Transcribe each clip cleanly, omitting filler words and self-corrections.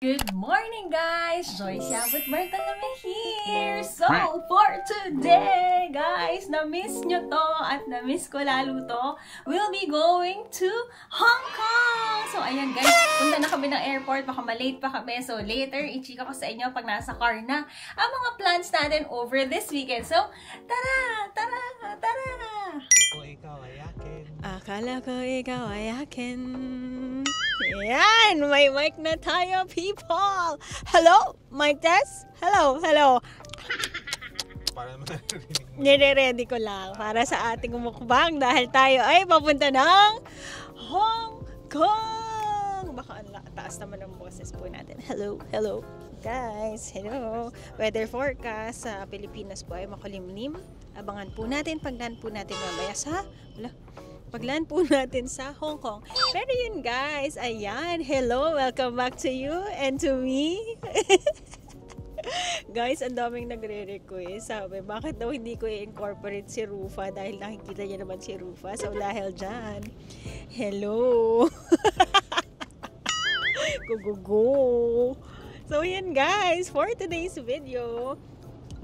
Good morning, guys! Joyce Yabut Bartolome here! So, for today, guys, na-miss nyo to at na-miss ko lalo to. We'll be going to Hong Kong! So, ayan guys, punta na kami ng airport. Baka malate pa kami. So, later, i-chika ko sa inyo pag nasa car na ang mga plans natin over this weekend. So, tara! Tara! Tara! O ikaw ay akin. Akala ko ikaw ay akin. Yan! May mic na tayo, people! Hello? Mic test? Hello? Hello? Para marinig mo. Nire-ready ko lang para sa ating mukbang dahil tayo ay papunta ng Hong Kong! Baka ang taas naman ang boses po natin. Hello? Hello? Guys, hello! Weather forecast sa Pilipinas po ay makulimlim. Abangan po natin, pagdaan po natin mamaya sa... Paglaan po natin sa Hong Kong. Pero yun guys, ayan, hello, welcome back to you and to me. Guys, ang daming nagre-request. Sabi, bakit daw hindi ko i-incorporate si Rufa dahil nakikita niya naman si Rufa. So dahil dyan, hello. Go. So yan guys, for today's video,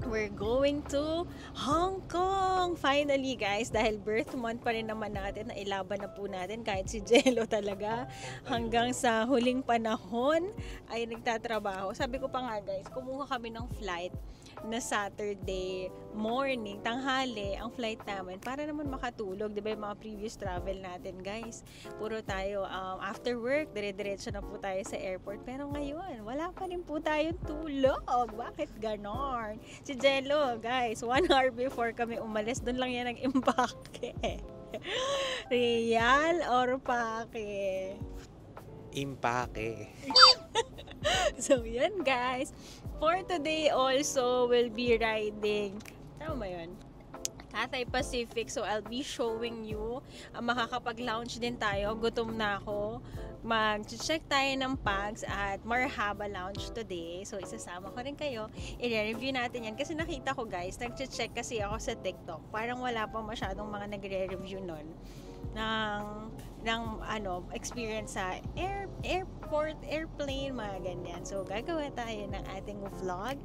we're going to Hong Kong! Finally guys, dahil birth month pa rin naman natin, na ilaban na po natin kahit si Jello talaga hanggang sa huling panahon ay nagtatrabaho. Sabi ko pa nga guys, kumuha kami ng flight na Saturday morning, tanghali, ang flight namin para naman makatulog. Diba yung mga previous travel natin guys? Puro tayo after work, dire-diretso na po tayo sa airport. Pero ngayon, wala pa rin po tayong tulog. Bakit ganon? Si Jello, guys, 1 hour before kami umalis, doon lang yan nag-impake. Real or pake? Impake. So, yan guys. For today also, we'll be riding. Tama ba yun? Cathay Pacific. So, I'll be showing you. Makakapag-lounge din tayo. Gutom na ako. Mag-check tayo ng Pags at Marhaba Lounge today. So, isasama ko rin kayo. I-review natin yan. Kasi nakita ko guys, nag-check kasi ako sa TikTok. Parang wala pa masyadong mga nagre-review nun ng experience sa airport, airplane, mga ganyan. So, gagawa tayo ng ating vlog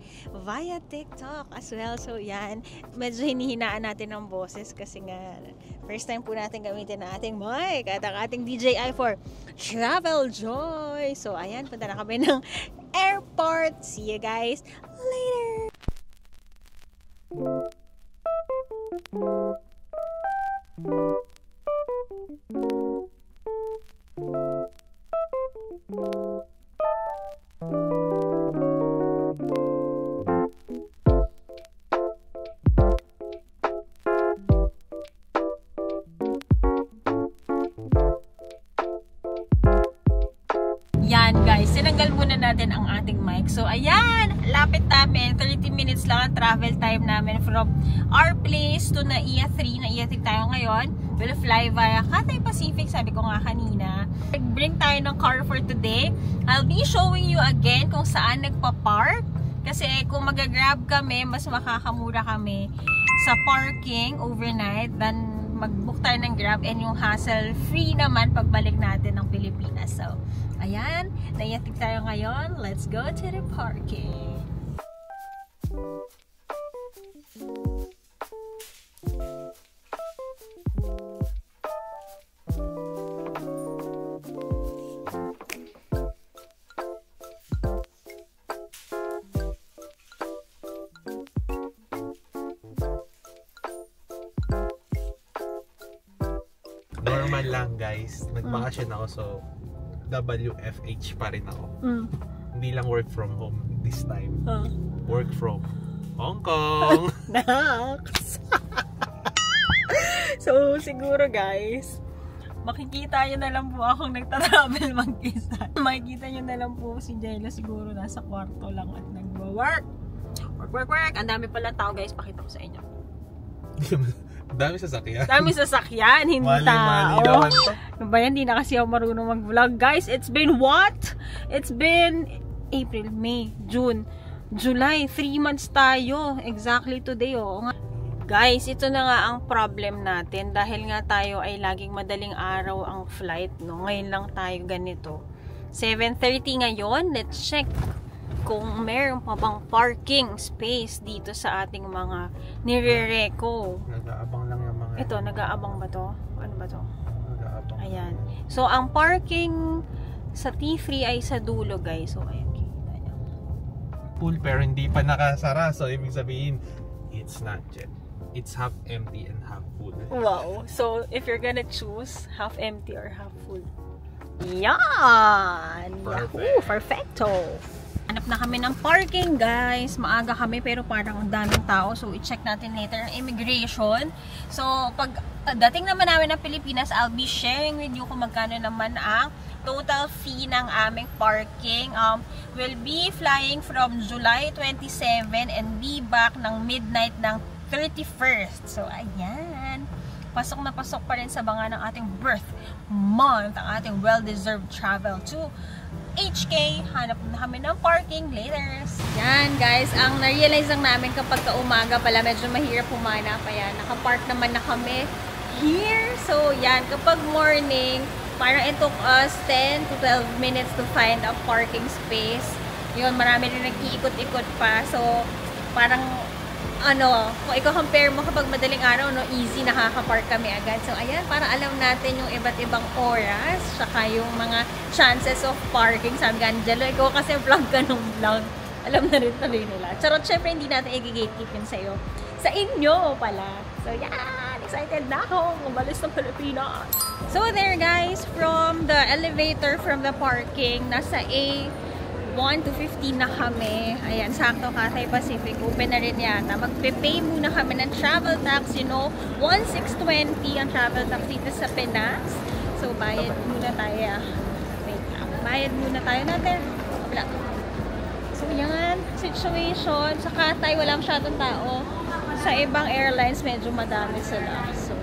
via TikTok as well. So, yan. Medyo hinihinaan natin ang boses kasi nga first time po natin gamitin ang ating mic at ang ating DJI for Travel Joy. So, ayan. Punta na kami ng airport. See you guys later! Yan guys, sinanggal muna natin ang ating mic. So ayan, lapit namin, 30 minutes lang ang travel time namin from our place to Naiya 3. Naiya 3 tayo ngayon. We'll fly via Cathay Pacific, sabi ko nga kanina. Bring tayo ng car for today. I'll be showing you again kung saan nagpa-park. Kasi kung mag-grab kami, mas makakamura kami sa parking overnight than mag-book tayo ng Grab, and yung hassle-free naman pagbalik natin ng Pilipinas. So, ayan, naiyatig tayo ngayon. Let's go to the parking. Normal lang guys. Nagbakasyon ako so WFH pa rin ako. Hindi lang work from home this time. Work from Hong Kong. Naks! So, siguro guys, makikita nyo na lang po akong nagta-travel mag-isa. Makikita nyo na lang po si Jello siguro nasa kwarto lang at nagwa-work. Work. Ang dami pala tao guys, pakita ko sa inyo. Dami sasakyan. Dami sasakyan, hindi Mali-mali tao. naman to. Ano ba yan? Hindi na kasi ako marunong mag-vlog. Guys, it's been what? It's been April, May, June, July. 3 months tayo. Exactly today, oh. Guys, ito na nga ang problem natin. Dahil nga tayo ay laging madaling araw ang flight, no? Ngayon lang tayo ganito. 7:30 ngayon. Let's check kung meron pa bang parking space dito sa ating mga nire-reco. Nag-aabang lang yung mga... Ito, nag-aabang ba to? Ano ba to? Nag-aabang. Ayan. So, ang parking sa T3 ay sa dulo, guys. So, ayan, kita nyo. Pool pero hindi pa nakasara. So, ibig sabihin, it's not yet. It's half empty and half full. Wow. So, if you're gonna choose, half empty or half full. Yan! Perfect. Yahoo! Perfecto! Hanap na kami ng parking, guys. Maaga kami pero parang ang daming tao. So, i-check natin later ang immigration. So, pag dating naman namin ng Pilipinas, I'll be sharing with you kung magkano naman ang total fee ng aming parking. We'll be flying from July 27 and be back ng midnight ng 31st. So, ayan. Pasok na pasok pa rin sa banga ng ating birth month, ang ating well-deserved travel to HK. Hanap na kami ng parking later. Yan, guys. Ang na-realize lang namin kapag umaga pala, medyo mahirap humanap. Ayan, nakapark naman na kami here. So, yan. Kapag morning, parang it took us 10 to 12 minutes to find a parking space. Yun, marami rin nag-iikot-ikot pa. So, parang kung i-compare mo kapag madaling araw, easy, nakaka-park kami agad. So, ayan, para alam natin yung iba't ibang oras, saka yung mga chances of parking. Sabi ka, Angelo, ikaw kasi vlog ka nung vlog. Alam na rin tuloy nila. Charot, syempre, hindi natin i-gatekeep yun sa'yo. Sa inyo pala. So, yan, excited na ako umalis ng Pilipinas. So, there, guys, from the elevator, from the parking, nasa A1 to 15 na kami. Ayan, sakto Cathay Pacific. Open na rin yata. Magpe-pay muna kami ng travel tax. 1,620 ang travel tax dito sa Pinas. So, bayad muna tayo. Wait lang. Bayad muna tayo natin. Wala. So, yan. Situation. Sa Cathay, wala masyadong tao. Sa ibang airlines, medyo madami sila. So,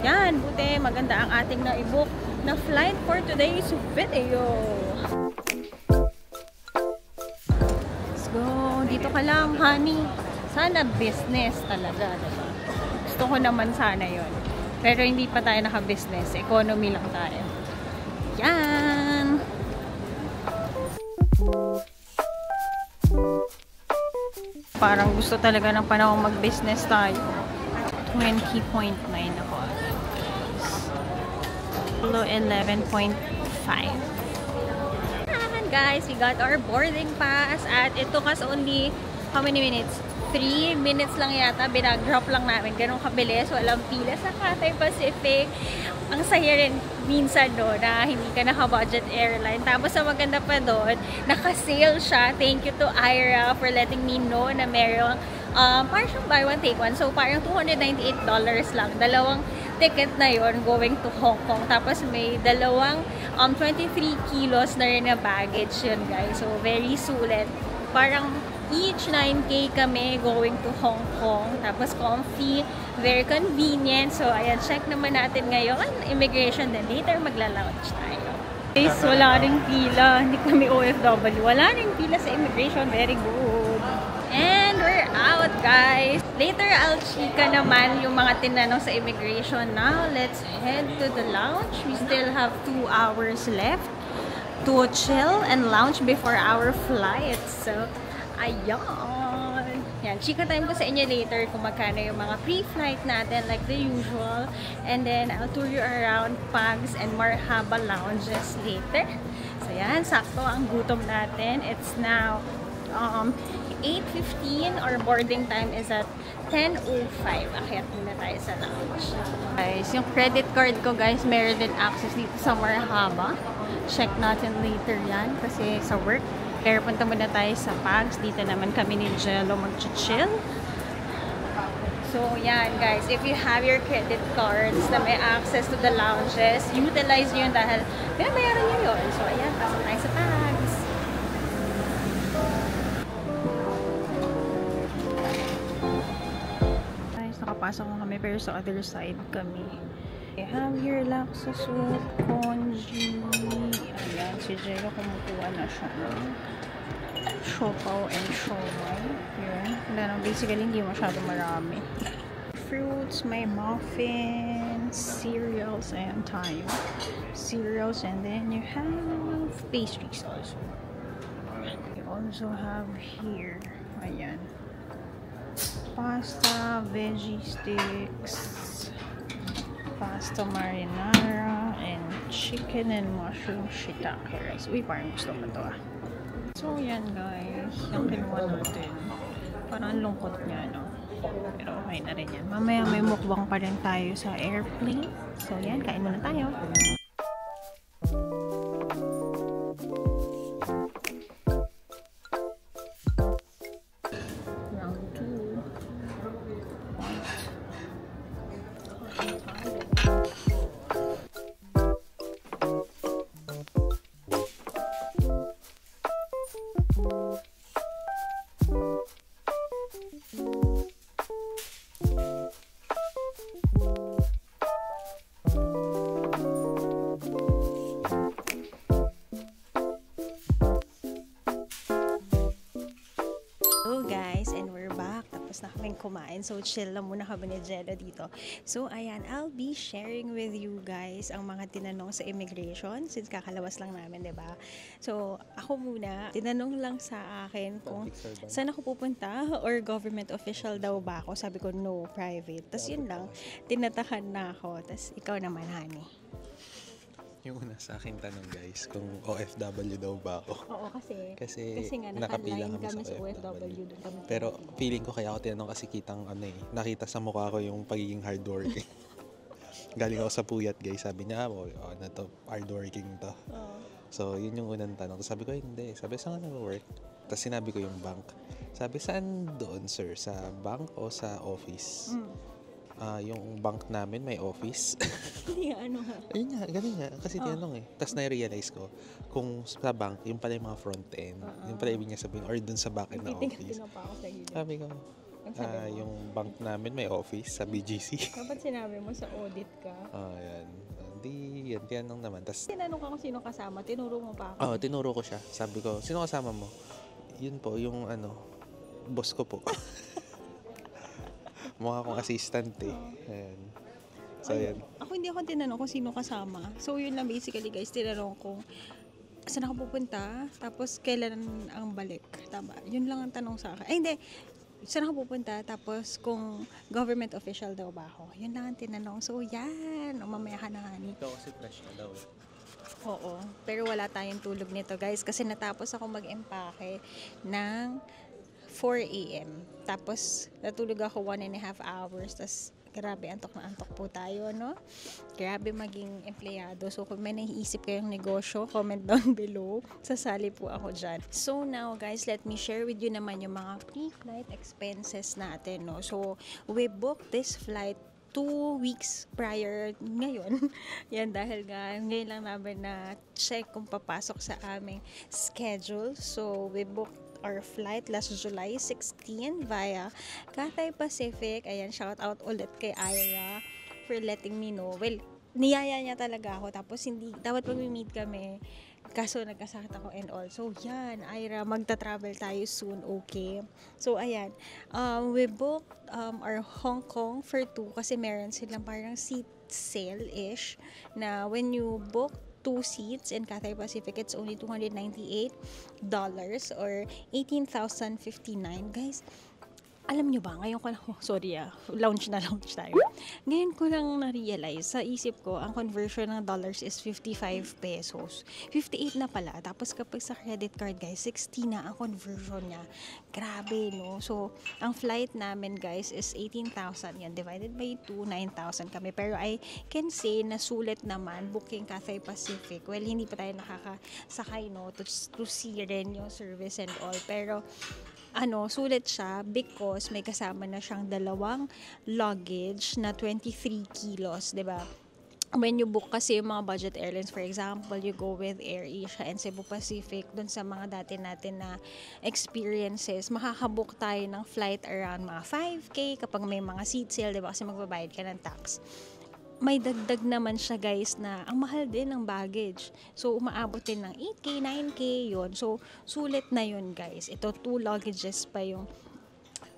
yan. Buti, maganda ang ating na-book na flight for today's video. Dito ka lang, honey. Sana business talaga, diba? Gusto ko naman sana yon. Pero hindi pa tayo naka-business. Economy lang tayo. Yan! Parang gusto talaga ng panahon mag-business tayo. 20.9 ako. Below 11.5. Guys, we got our boarding pass at it took us only how many minutes? 3 minutes lang yata, binag-drop lang namin. Ganun kabilis, walang pila sa Cathay Pacific. Ang saya rin minsan na hindi ka naka-budget airline. Tapos ang maganda pa doon, naka-sale siya. Thank you to Ira for letting me know na merong parang siyang buy one take one. So parang $298 lang. Dalawang ticket na yon going to Hong Kong. Tapos may dalawang 23 kilos na rin na baggage yun, guys. So very sulit. Parang each 9K kami going to Hong Kong. Tapos comfy, very convenient. So ayan, check naman natin ngayon. Immigration, then later magla-launch tayo. Guys, wala ring pila. Hindi kami OFW. Wala ring pila sa immigration. Very good. And we're out, guys. Later, I'll chika naman yung mga tinanong sa immigration. Now, let's head to the lounge. We still have 2 hours left to chill and lounge before our flight. So, ayan. Yan, chika time ko sa inyo later kung magkano yung mga pre-flight natin like the usual. And then, I'll tour you around Pags and Marhaba lounges later. So, yan. Sakto ang gutom natin. It's now 8:15. Our boarding time is at 10:05. Akyat muna tayo sa lounge. Guys, yung credit card ko, guys, meron din access dito sa Marhaba. Check natin later yan kasi sa work. Pero punta muna tayo sa Pags. Dito naman kami ni Jello mag-chill. So, yan, guys. If you have your credit cards na may access to the lounges, utilize nyo yun dahil binabayaran nyo yun. So, ayan, pasok tayo sa Pags. Nakapasok na kami pero sa other side kami. I have here laksa soup, congee. Ayan, si Jello kumukuha na siya. Siopaw and siomai. Yun. Basically, hindi masyado marami. Fruits, may muffin. cereals and tayo. Cereals, and then you have pastries also. You also have here, ayan, pasta, veggie sticks, pasta marinara, and chicken and mushroom shiitake rice. Uy, parang gusto ko to ah. So, yan guys, yung kinuha natin. Parang ang lungkot niya, no? Pero okay na rin yan. Mamaya may mukbang pa rin tayo sa airplane. So, yan, kain muna tayo. Round 2. Hello guys, and we're back. Tapos na kaming kumain. So, chill lang muna kami ni Jello dito. So, ayan, I'll be sharing with you guys ang mga tinanong sa immigration since kakalawas lang namin, diba? So, ako muna, tinanong lang sa akin kung saan ako pupunta or government official daw ba ako. Sabi ko, no, private. Tapos yun lang, tinatakan na ako. Tapos ikaw naman, honey. Yung una sa akin tanong guys, kung OFW daw ba ako? Oo, kasi nga nakapila kami sa OFW doon kami. Pero feeling ko kaya ako tinanong kasi nakita sa mukha ko yung pagiging hardworking. Galing ako sa puyat guys, sabi niya, hardworking to. So yun yung unang tanong. Sabi ko, hindi. Sabi, saan ka nag-work? Tapos sinabi ko yung bank. Sabi, saan doon sir? Sa bank o sa office? Yung bank namin may office. Hindi nga, ano nga. Ayun nga, ganun nga. Kasi tinanong eh. Tapos na-realize ko, kung sa bank, yung pala yung mga front end. Yung pala ibig niya sabihin, or dun sa back end na office. Sabi ko, yung bank namin may office sa BGC. Dapat sinabi mo sa audit ka. Yan. Hindi, yan. Tinanong naman. Tas, tinanong ka kung sino kasama, tinuro mo pa ako. Tinuro ko siya. Sabi ko, sino kasama mo? Yun po, yung boss ko po. Mukha akong assistant eh. Ayan. So, ayan. Ako hindi ako tinanong kung sino kasama. So, yun lang basically guys, tinanong kung saan ako pupunta, tapos kailan ang balik. Tama. Yun lang ang tanong sa akin. Ay, hindi. Saan ako pupunta, tapos kung government official daw ba ako. Yun lang ang tinanong. So, yan. Mamaya ka na, honey. Ikaw kasi fresh na daw eh. Oo. Pero wala tayong tulog nito guys, kasi natapos ako mag-empake ng 4 a.m. Tapos, natulog ako 1.5 hours. Tapos, grabe, antok na antok po tayo, no? Grabe maging empleyado. So, kung may naiisip kayong negosyo, comment down below. Sasali po ako dyan. So, now, guys, let me share with you naman yung mga pre-flight expenses natin, no? So, we booked this flight 2 weeks prior ngayon. Yan, dahil ngayon lang namin na check kung papasok sa aming schedule. So, we booked our flight last July 16 via Cathay Pacific. Ayan, shout out ulit kay Ira for letting me know. Well, niyaya niya talaga ako. Tapos hindi, dapat mag-meet kami. Kaso nagkasakit ako and all. So, yan, Ira, magta-travel tayo soon, okay? So, ayan. We booked our Hong Kong for 2 kasi meron silang parang seat sale-ish na when you book 2 seats in Cathay Pacific, it's only $298 or 18,059. Guys, alam nyo ba, ngayon ko lang, lounge tayo. Ngayon ko lang na-realize, sa isip ko, ang conversion ng dollars is 55 pesos. 58 na pala. Tapos kapag sa credit card, guys, 60 na ang conversion niya. Grabe, no? So, ang flight namin, guys, is 18,000. Yan, divided by 2, 9,000 kami. Pero I can say na sulit naman, booking Cathay Pacific. Well, hindi pa tayo nakakasakay, no? To see rin yung service and all. Pero, sulit siya because may kasama na siyang 2 luggage na 23 kilos, diba? When you book kasi yung mga budget airlines, for example, you go with AirAsia and Cebu Pacific, dun sa mga dati natin na experiences, makakabook tayo ng flight around mga 5K kapag may mga seat sale, diba? Kasi magbabayad ka ng tax. May dagdag naman siya guys na ang mahal din ng baggage. So, umaabot din ng 8K, 9K yun. So, sulit na yun guys. Ito, 2 luggages pa yung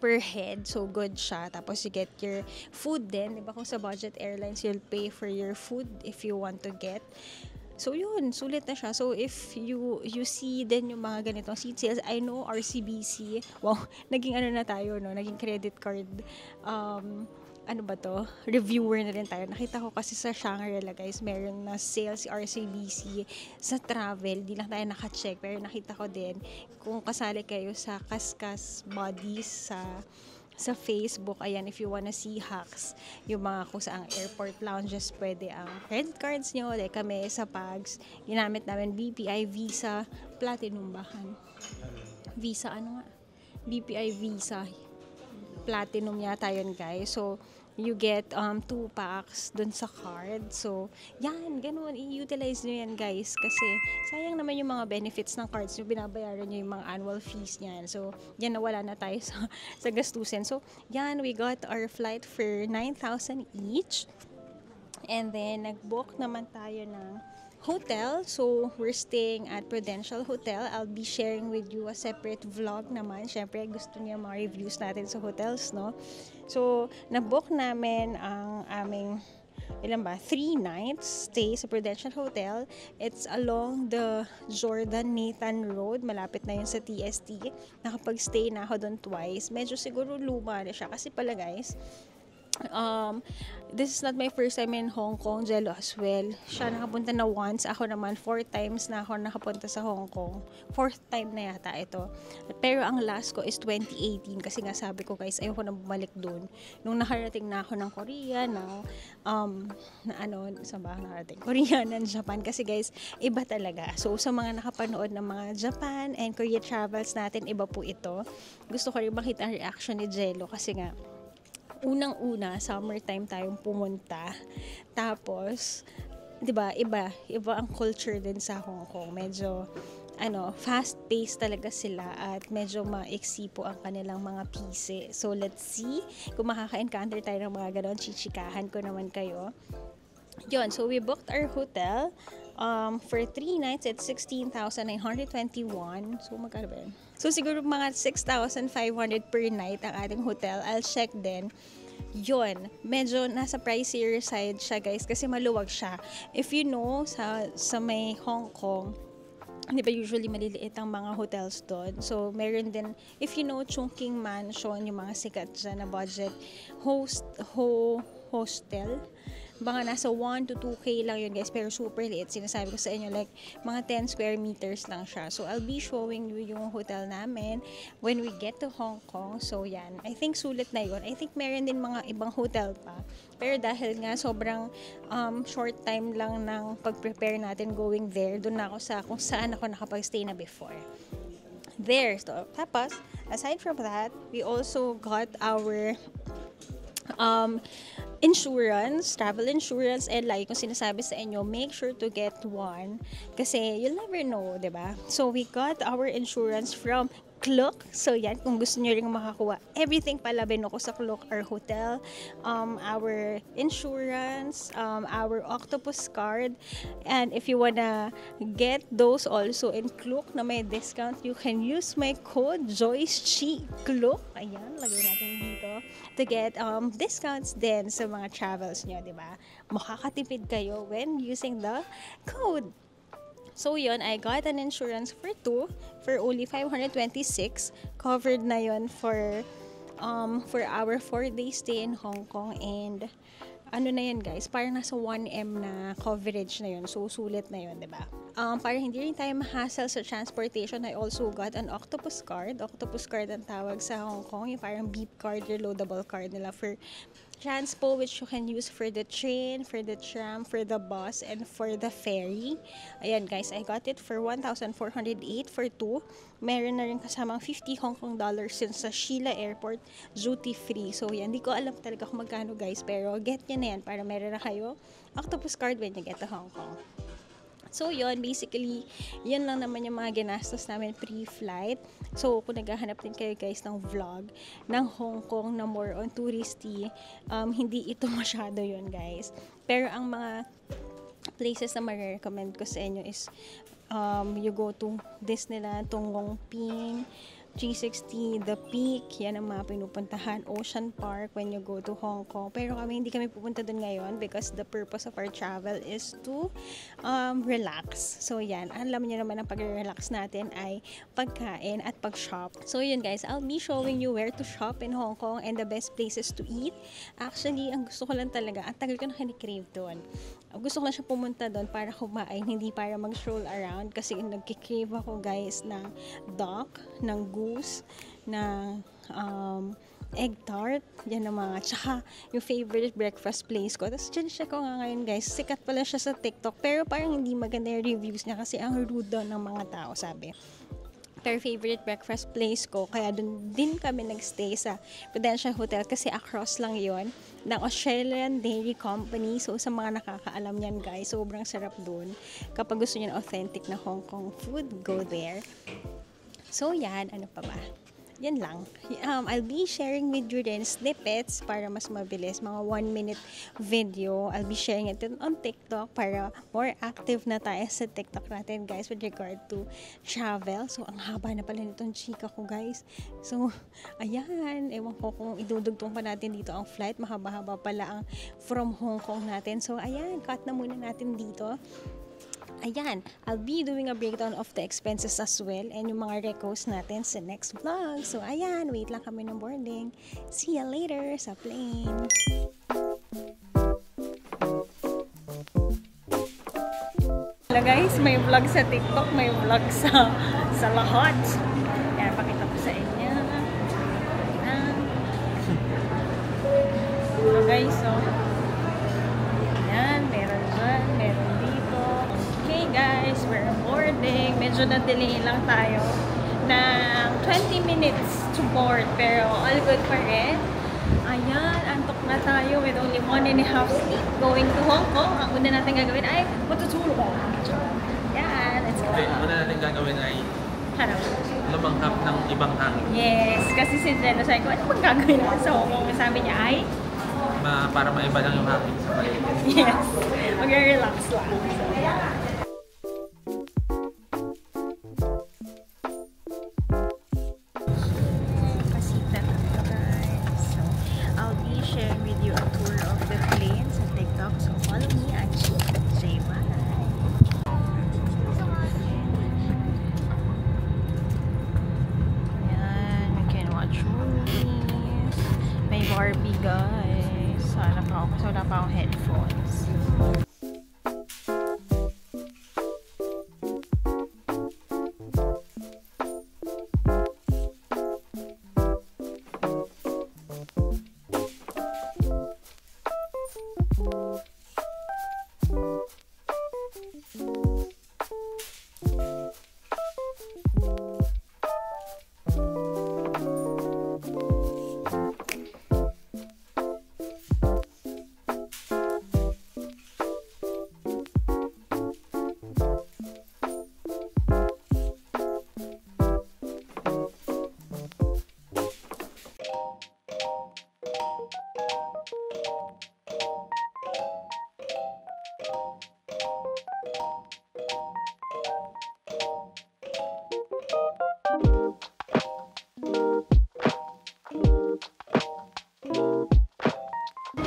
per head. So, good siya. Tapos, you get your food din. Diba kung sa budget airlines, you'll pay for your food if you want to get. So, yun. Sulit na siya. So, if you see din yung mga ganitong seat sales, I know RCBC, wow, naging ano na tayo, no? Naging credit card, ano ba to? Reviewer na rin tayo. Nakita ko kasi sa Shangri-La, guys, meron na sales si RCBC sa travel. Di lang tayo naka-check. Pero nakita ko din, kung kasali kayo sa Kaskas Buddies sa Facebook, ayan, if you wanna see hacks, yung mga kung saang airport lounges, pwede ang credit cards nyo, like kami sa Pags, ginamit namin BPI Visa, Platinum bahan. Visa, ano nga? BPI Visa. Platinum yata yun, guys. So, you get 2 packs dun sa card. So, yan, ganun. I-utilize nyo yan, guys. Kasi, sayang naman yung mga benefits ng cards nyo. Binabayaran nyo yung mga annual fees niyan. So, yan, nawala na tayo sa gastusin. So, yan, we got our flight for 9,000 each. And then, nag-book naman tayo ng hotel. So, we're staying at Prudential Hotel. I'll be sharing with you a separate vlog naman. Siyempre, gusto niya mga reviews natin sa hotels, no? So, na-book namin ang aming 3 nights stay sa Prudential Hotel. It's along the Jordan Nathan Road. Malapit na yun sa TST. Nakapag-stay na ako doon twice. Medyo siguro luma na siya. Kasi pala, guys, this is not my first time in Hong Kong. Jello as well. Siya nakapunta na once. Ako naman 4 times na ako nakapunta sa Hong Kong. 4th time na yata ito. Pero ang last ko is 2018. Kasi nga sabi ko, guys, ayoko na bumalik doon. Nung nakarating na ako ng Korea, saan ba nakarating? Korea ng Japan. Kasi, guys, iba talaga. So, sa mga nakapanood ng mga Japan and Korea travels natin, iba po ito. Gusto ko rin makita ang reaction ni Jello. Kasi nga, unang-una, summertime tayong pumunta. Tapos, 'di ba, iba ang culture din sa Hong Kong. Medyo fast-paced talaga sila at medyo maiksi po ang kanilang mga pise. So, let's see kung makaka-encounter tayo ng mga ganon. Chichikahan ko naman kayo. Yun, so we booked our hotel for 3 nights at 16,921. So, magkano ba yun? So, siguro mga 6,500 per night ang ating hotel. I'll check din. Yun, medyo nasa pricier side siya, guys, kasi maluwag siya. If you know, sa may Hong Kong, di ba usually maliliit ang mga hotels doon. So, meron din, if you know, Chungking Mansion, yung mga sikat dyan na budget hostel, baka nasa 1 to 2K lang yun, guys, pero super liit. Sinasabi ko sa inyo, like, mga 10 square meters lang siya. So, I'll be showing you yung hotel namin when we get to Hong Kong. So, yan. I think sulit na yun. I think meron din mga ibang hotel pa. Pero dahil nga sobrang short time lang ng pag-prepare natin going there, doon na ako sa kung saan ako nakapag-stay na before. There. So, tapos, aside from that, we also got our insurance, travel insurance, and like kung sinasabi sa inyo, make sure to get one kasi you'll never know, diba? So, we got our insurance from Klook. So, yan, kung gusto nyo rin makakuha, everything pala binuko sa Klook, our hotel, our insurance, our octopus card, and if you wanna get those also in Klook na may discount, you can use my code JoyceChi Klook. Ayan, lagay natin dito to get discounts din sa mga travels nyo, diba? Makakatipid kayo when using the code. So yun, I got an insurance for 2 for only 526. Covered na yun for our 4-day stay in Hong Kong, and ano na yun, guys, parang nasa 1M na coverage na yun. So, sulit na yun, diba? Para hindi rin tayo ma-hassle sa transportation, I also got an octopus card. Octopus card ang tawag sa Hong Kong. Yung parang beep card, reloadable card nila for transpo, which you can use for the train, for the tram, for the bus, and for the ferry. Ayan, guys, I got it for 1,408 for 2. Meron na rin kasamang 50 Hong Kong dollars sa Sheila Airport duty free. So, yan, di ko alam talaga kung magkano, guys, pero get nyo na yan para meron na kayo octopus card when you get to Hong Kong. So, yun, basically, yun lang naman yung mga ginastos namin pre-flight. So, kung naghahanap din kayo, guys, ng vlog ng Hong Kong na more on touristy, hindi ito masyado yun, guys. Pero ang mga places na ma-recommend ko sa inyo is you go to Disneyland, Tunggong Ping, 360, The Peak, yan ang mga pinupuntahan. Ocean Park when you go to Hong Kong. Pero hindi kami pupunta dun ngayon because the purpose of our travel is to relax. So yan, alam niyo naman ang pag-relax natin ay pagkain at pag-shop. So yun guys, I'll be showing you where to shop in Hong Kong and the best places to eat. Actually, ang gusto ko lang talaga, ang tagal ko na kinikrave doon. Gusto ko lang siya pumunta doon para kumain, hindi para mag-stroll around kasi nagkikrave ako guys ng duck, ng goose, ng egg tart, yan ang mga, tsaka yung favorite breakfast place ko. Tapos dyan siya ko nga ngayon guys, sikat pala siya sa TikTok pero parang hindi maganda yung reviews niya kasi ang rude daw ng mga tao, sabi. Pero favorite breakfast place ko, kaya dun din kami nagstay sa Prudential Hotel kasi across lang yon ng Australian Dairy Company. So sa mga nakakaalam yan guys, sobrang sarap dun. Kapag gusto niyo ng authentic na Hong Kong food, go there. So yan, ano pa ba? Yan lang. I'll be sharing with you rin snippets para mas mabilis. Mga 1-minute video. I'll be sharing it on TikTok para more active na tayo sa TikTok natin guys with regard to travel. So, ang haba na pala nitong chika ko guys. So, ayan. Ewan ko kung idudugtong pa natin dito ang flight. Mahaba-haba pala ang from Hong Kong natin. So, ayan. Cut na muna natin dito. Ayan, I'll be doing a breakdown of the expenses as well and yung mga recos natin sa next vlog. So, ayan, wait lang kami ng boarding. See ya later sa plane. Hello guys, may vlog sa TikTok, may vlog sa lahat. Ayan, pakita ko sa inyo. Ayan. Hello guys, so. Ayan, meron dyan, meron dito. Okay guys, we're boarding. Medyo na-delay lang tayo ng 20 minutes to board. Pero all good pa rin. Ayan, antok na tayo with only 1.5 sleep going to Hong Kong. Ang una natin gagawin ay matutulog. Yan, let's go. Okay, ang una natin gagawin ay lumanghap ng ibang hangin. Yes, kasi si Jello sabi ko, ano bang gagawin natin sa Hong Kong? Sabi niya ay Para maiba lang yung hangin sa paligid. yes, mag-relax lang. So, yeah. Sharing with you a tour of the plane sa TikTok. So follow me at say bye. Ayan, you can watch movies. May Barbie guys. Sana pa ako kasi wala pa akong headphones.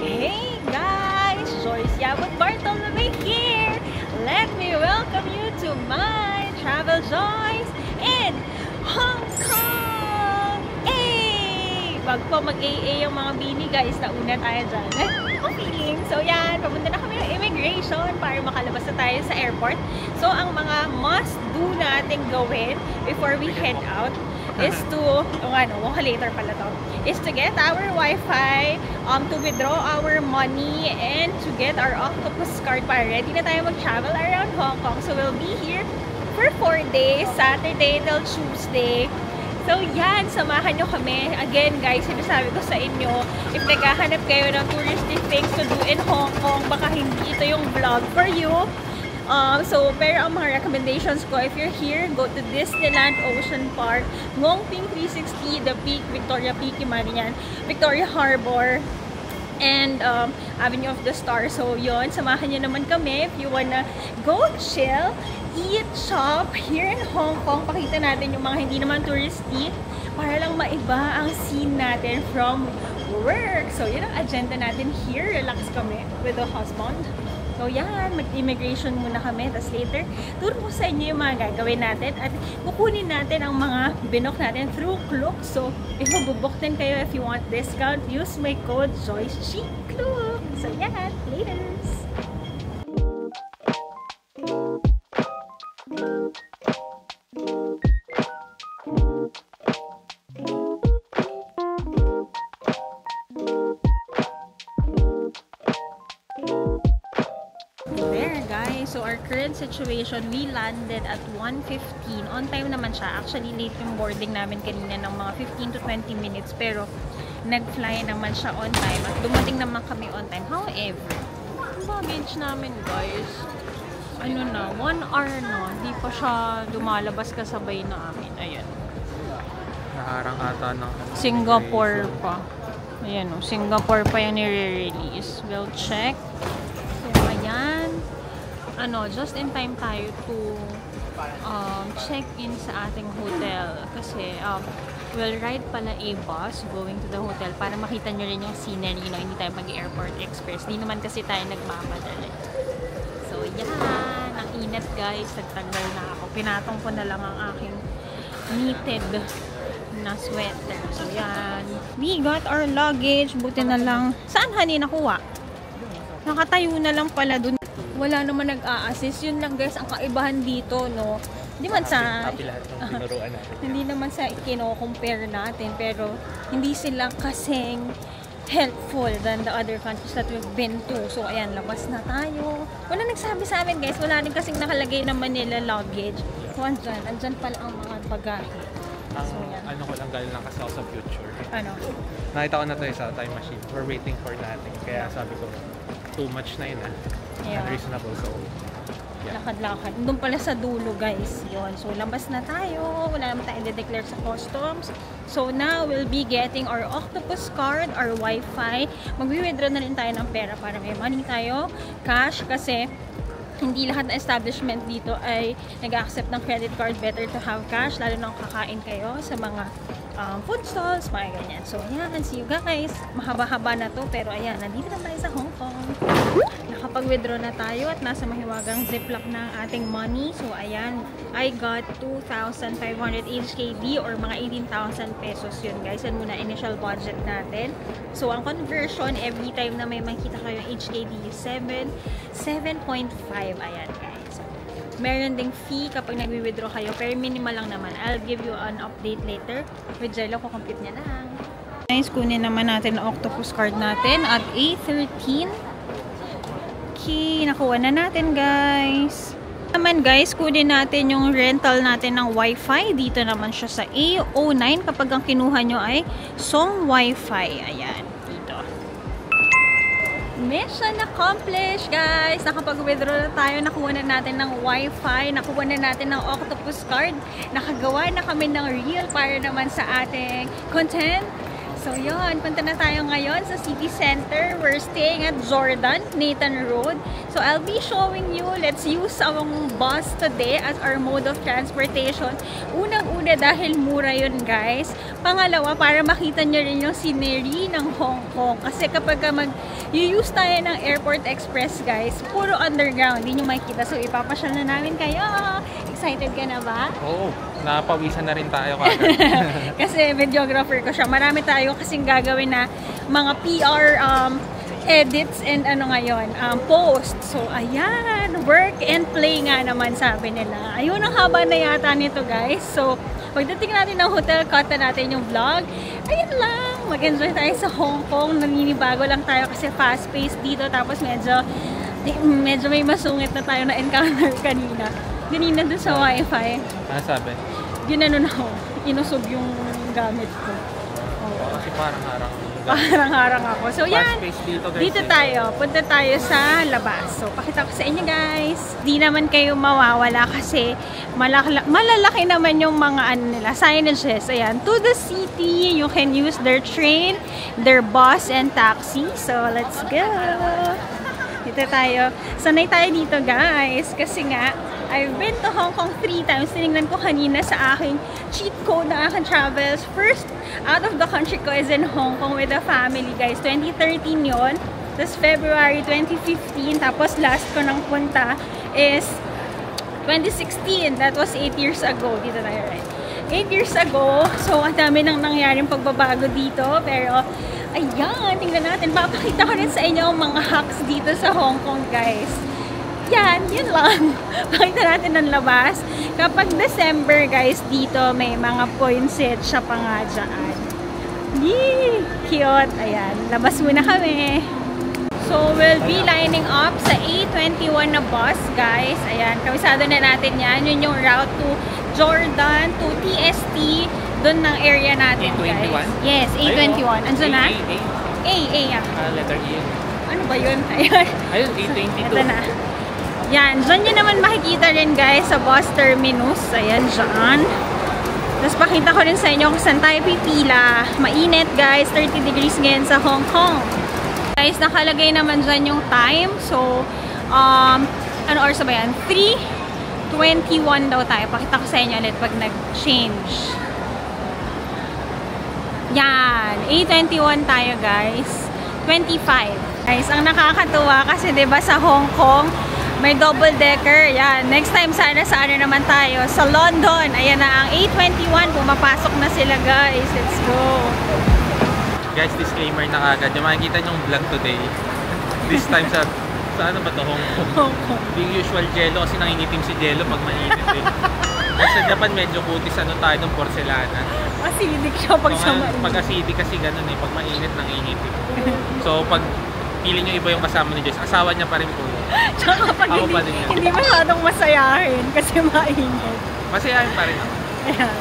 Hey guys, Joyce Yabut Bartolome here. Let me welcome you to my travel joys in Hong Kong. Hey! Wag po mag-AA yung mga bini guys, nauna tayo dyan. feeling. So yan, papunta na kami ng immigration para makalabas na tayo sa airport. So ang mga must do natin gawin before we head out is to, later pala to, is to get our Wi-Fi, to withdraw our money, and to get our octopus card para ready na tayo mag-travel around Hong Kong. So we'll be here for 4 days, Saturday till Tuesday. So yan, samahan nyo kami. Again guys, sinasabi ko sa inyo, if naghahanap kayo ng touristy things to do in Hong Kong, baka hindi ito yung vlog for you. Pero ang mga recommendations ko, if you're here, go to Disneyland Ocean Park, Ngong Ping 360, The Peak, Victoria Peak, Victoria Harbor, and Avenue of the Stars. So yun, samahan nyo naman kami if you wanna go chill eat, shop here in Hong Kong. Pakita natin yung mga hindi naman touristy para lang maiba ang scene natin from work. So, yun ang agenda natin here. Relax kami with the husband. So, yan. Mag-immigration muna kami. Tapos later, turo ko sa inyo yung mga gagawin natin. At kukunin natin ang mga binok natin through Klook. So, if mabubok din kayo, if you want discount, use my code JoyceChiClook. So, yan. Laters! So our current situation, we landed at 1:15. On time naman siya. Actually, late yung boarding namin kanina ng mga 15 to 20 minutes. Pero, nag-fly naman siya on time. At dumating naman kami on time. However, yung baggage namin, guys, ano na, 1 hour na. Di pa siya lumalabas kasabay na amin. Ayan. Naharang ata ng Singapore pa. Ayan o, Singapore pa yung nire-release. We'll check. So, ayan. Just in time tayo to check in sa ating hotel kasi we'll ride pala a bus going to the hotel para makita nyo rin yung scenery, hindi tayo mag-airport express, di naman kasi tayo nagmamadali. So yan, ang init guys, nagtagal na ako, pinatong ko na lang ang aking knitted na sweater. So yan, we got our luggage, buti na lang, saan honey nakuha? Nakatayo na lang pala dun. Wala naman nag-a-assist. Yun lang guys, ang kaibahan dito, no? Hindi man sa... hindi naman sa kino-compare natin, pero hindi sila kasing helpful than the other countries that we've been to. So, ayan, labas na tayo. Wala nagsabi sa amin guys, wala rin kasing nakalagay naman nila luggage. So, andyan pala ang mga bagahe. So, ko lang galing lang kasi ako sa future. Ano? Nakita ko na tayo sa time machine. We're waiting for natin. Kaya sabi ko, too much na yun unreasonable. So, yeah. Lakad-lakad. Doon pala sa dulo guys. Yun. So, labas na tayo. Wala naman tayong de-declare sa customs. So, now we'll be getting our Octopus card, our Wi-Fi. Mag-withdraw na rin tayo ng pera para may money tayo. Cash kasi hindi lahat ng establishment dito ay nag-accept ng credit card. Better to have cash, lalo na kung kakain kayo sa mga food stalls, mga ganyan. So, ayan, see you guys. Mahaba-haba na to, pero ayan, nandito na tayo sa Hong Kong. Nakapag-withdraw na tayo at nasa mahiwagang ziplock na ang ating money. So, ayan, I got 2,500 HKD or mga 18,000 pesos yun, guys. Yan muna initial budget natin. So, ang conversion, every time na may makita kayo HKD, 7.5. Ayan, guys. Meron ding fee kapag nag-withdraw kayo, pero minimal lang naman. I'll give you an update later. With Jello, kukompute niya lang. Guys, kunin naman natin ang Octopus card natin at A13. Okay, nakuha na natin, guys. Naman, guys, kunin natin yung rental natin ng Wi-Fi. Dito naman siya sa A09 kapag ang kinuha nyo ay Song Wi-Fi. Ayan. Mission accomplished, guys! Nakapag-withdraw na tayo, nakuha na natin ng Wi-Fi, nakuha na natin ng Octopus card, nakagawa na kami ng reel para naman sa ating content. So, yun. Punta na tayo ngayon sa city center. We're staying at Jordan, Nathan Road. So, I'll be showing you. Let's use our bus today as our mode of transportation. Unang-una dahil mura yun, guys. Pangalawa, para makita nyo rin yung scenery ng Hong Kong. Kasi kapag mag-use tayo ng Airport Express, guys, puro underground. Hindi nyo makikita. So, ipapasyal na namin kayo. Excited ka na ba? Oo. Napawisan na rin tayo. Kasi videographer ko siya. Marami tayo kasing gagawin na mga PR edits and ngayon, post. So, ayan. Work and play nga naman sabi nila. Ayun, ang haba na yata nito, guys. So, pagdating natin ng hotel, cut na natin yung vlog. Ayun lang. Mag-enjoy tayo sa Hong Kong. Naninibago lang tayo kasi fast-paced dito. Tapos medyo may masungit na tayo na encounter kanina. Ganina dun sa Wi-Fi. Ano sabi? Ginano na ako. Inusog yung gamit ko. Kasi parang harang. Parang harang ako. So, yan. Dito tayo. Punta tayo sa labas. So, pakita ko sa inyo, guys. Di naman kayo mawawala kasi malalaki naman yung mga nila. Signages. Ayan. To the city, you can use their train, their bus, and taxi. So, let's go. Dito tayo. Sanay tayo dito, guys. Kasi nga, I've been to Hong Kong 3 times. Tinignan ko kanina sa aking cheat code ng aking travels. First out of the country ko is in Hong Kong with the family, guys. 2013 yon. Tapos February 2015. Tapos last ko nang punta is 2016. That was 8 years ago. Dito tayo, right? 8 years ago. So, ang dami nang nangyaring pagbabago dito. Pero, ayan, tingnan natin. Papakita ko rin sa inyo ang mga hacks dito sa Hong Kong, guys. Yan, yun lang. Pakita natin ang labas. Kapag December, guys, dito may mga poinsettia siya pa nga dyan. Yee! Cute. Ayan, labas muna kami. So, we'll be lining up sa A21 na bus, guys. Ayan, kabisado na natin yan. Yun yung route to Jordan, to TST. Doon ng area natin, guys. A21? Yes, A21. Andiyan na? A, yeah. Letter E. Ano ba yun? Ayan. Ayun, A22. Ito na. Yan, dyan nyo naman makikita rin, guys, sa bus terminus. Ayan, dyan. Tapos pakita ko rin sa inyo kung saan tayo pipila. Mainit, guys. 30 degrees ngayon sa Hong Kong. Guys, nakalagay naman dyan yung time. So, ano oras ba yan? 3:21 daw tayo. Pakita ko sa inyo ulit pag nag-change. Yan. A21 tayo, guys. 25. Guys, ang nakakatuwa kasi 'di ba sa Hong Kong may double decker. Yan. Next time sana sa ano naman tayo? Sa London. Ayan na ang A21. Pumapasok na sila, guys. Let's go. Guys, disclaimer na kagad. Yung makikita nyong vlog today. This time sa ano ba to? Hong Kong. Yung usual jello kasi nangingitim si jello pag mainit eh. Sa Japan medyo butis ano tayo ng porcelana. Acidic siya pag sa mainit. Pag acidic kasi ganun eh. Pag mainit nangingitim. So pag feeling nyo iba yung kasama ni Joyce, asawa niya pa rin po. Tsaka pag Ako pa din yan. hindi masyadong masayahin kasi mainit. Masayahin pa rin ako. Ayan.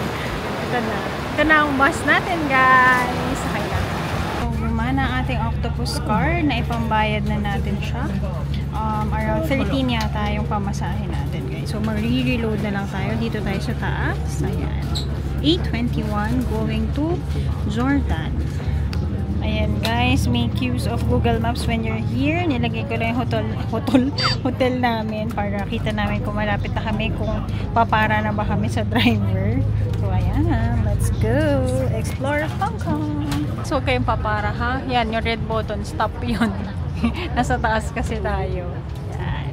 Ito na. Ito na ang bus natin, guys. Sakay na. So, gumana ang ating octopus car na ipambayad na natin siya. Around 13 yata yung pamasahin natin, guys. So, mag-re-reload na lang tayo. Dito tayo sa taas. Ayan. 8:21 going to Jordan. Ayan, guys. Make use of Google Maps when you're here. Nilagay ko lang yung hotel namin para kita namin kung malapit na kami, kung papara na ba kami sa driver. So, ayan. Let's go. Explore Hong Kong. So, kayong papara, ha? Yan, yung red button. Stop yun. Nasa taas kasi tayo. Yan.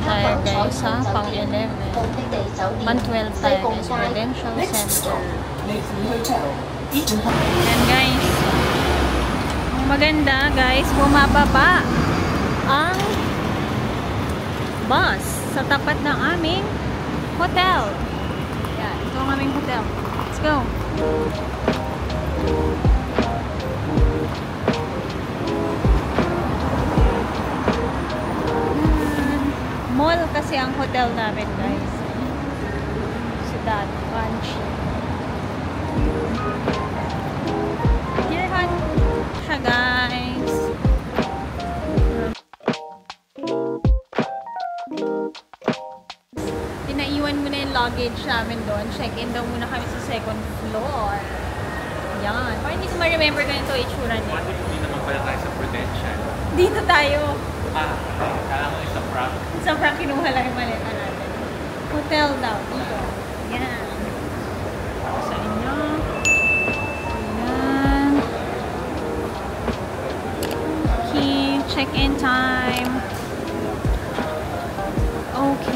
Tayo guys sa pang 11. Man 12 tayo guys. Prudential Center. Ayan guys. Ang maganda guys, bumababa ang bus sa tapat ng aming hotel. Ayan, ito ang aming hotel. Let's go. Mall kasi ang hotel namin, guys. So that, Banshee. Here, siya, guys. Pinaiwan muna yung luggage namin doon. Check-in daw muna kami sa second floor. Yan. Parang hindi ko ma-remember ganito itsura niya. Bakit hindi naman pala tayo sa Prudential? Dito tayo. Kala ko isang prank. Isang prank, kinuha lang yung maleta natin. Hotel daw, dito. Yan. Sa inyo. Yan. Okay, check-in time. Okay.